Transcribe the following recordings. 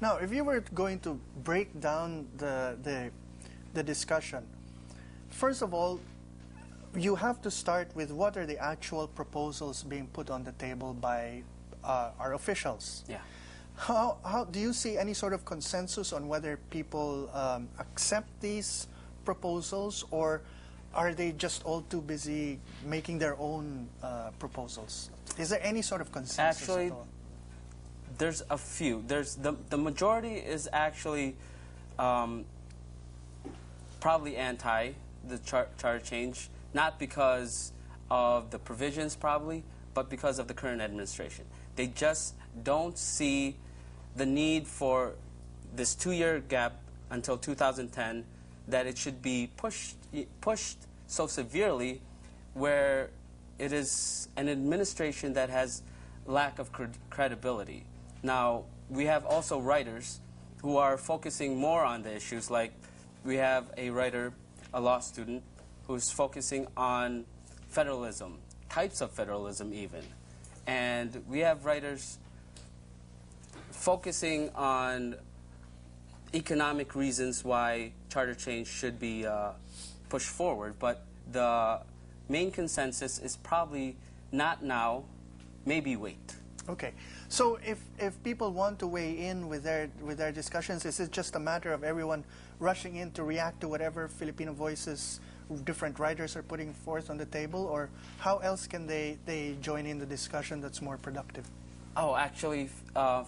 Now, if you were going to break down the discussion, first of all, you have to start with what are the actual proposals being put on the table by our officials. Yeah. How do you see any sort of consensus on whether people accept these proposals, or are they just all too busy making their own proposals? Is there any sort of consensus Actually, at all? there's a few. There's the majority is actually probably anti the charter change, not because of the provisions probably, but because of the current administration. They just don't see the need for this 2-year gap until 2010, that it should be pushed so severely, where it is an administration that has lack of credibility. Now, we have also writers who are focusing more on the issues, like we have a writer, a law student, who's focusing on federalism, types of federalism even. And we have writers focusing on economic reasons why charter change should be pushed forward. But the main consensus is probably not now, maybe wait. Okay. So if people want to weigh in with their discussions, is it just a matter of everyone rushing in to react to whatever Filipino Voices different writers are putting forth on the table, or how else can they join in the discussion that's more productive? Oh, actually,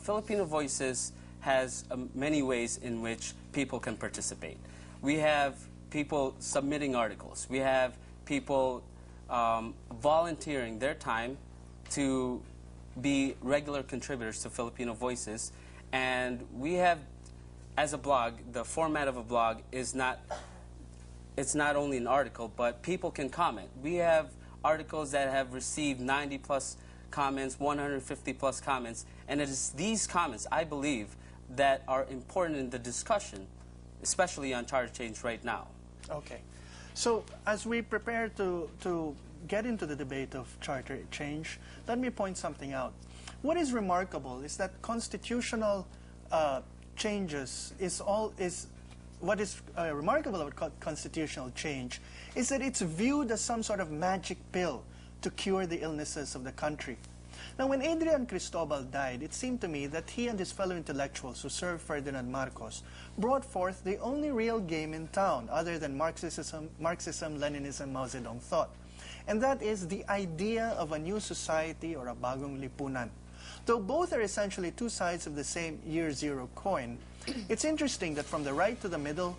Filipino Voices has many ways in which people can participate. We have people submitting articles. We have people volunteering their time to be regular contributors to Filipino Voices. And we have, as a blog, the format of a blog is not, it's not only an article, but people can comment. We have articles that have received 90+ comments, 150+ comments, and it is these comments, I believe, that are important in the discussion, especially on charter change right now. Okay. So as we prepare to get into the debate of charter change, let me point something out. What is remarkable is that constitutional changes what is remarkable about constitutional change is that it's viewed as some sort of magic pill to cure the illnesses of the country. Now, when Adrian Cristobal died, it seemed to me that he and his fellow intellectuals who served Ferdinand Marcos brought forth the only real game in town other than Marxism, Leninism, Mao Zedong thought. And that is the idea of a new society or a bagong lipunan. Though both are essentially two sides of the same year zero coin, it's interesting that from the right to the middle,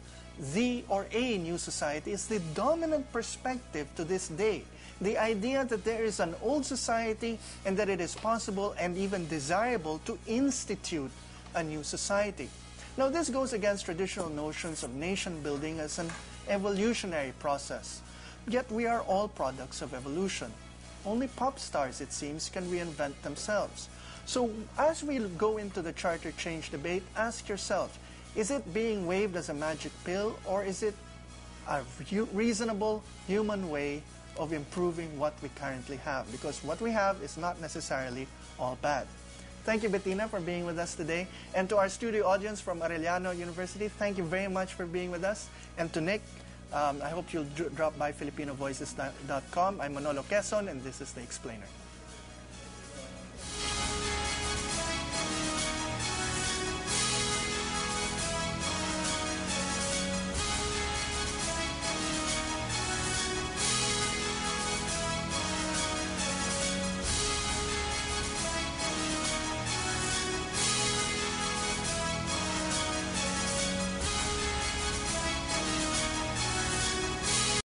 the or a new society is the dominant perspective to this day. The idea that there is an old society and that it is possible and even desirable to institute a new society. Now, this goes against traditional notions of nation building as an evolutionary process. Yet we are all products of evolution. Only pop stars, it seems, can reinvent themselves. So as we go into the charter change debate, ask yourself, is it being waved as a magic pill, or is it a reasonable human way of improving what we currently have? Because what we have is not necessarily all bad. Thank you, Bettina, for being with us today. And to our studio audience from Arellano University, thank you very much for being with us. And to Nick, I hope you'll drop by FilipinoVoices.com. I'm Manolo Quezon, and this is The Explainer.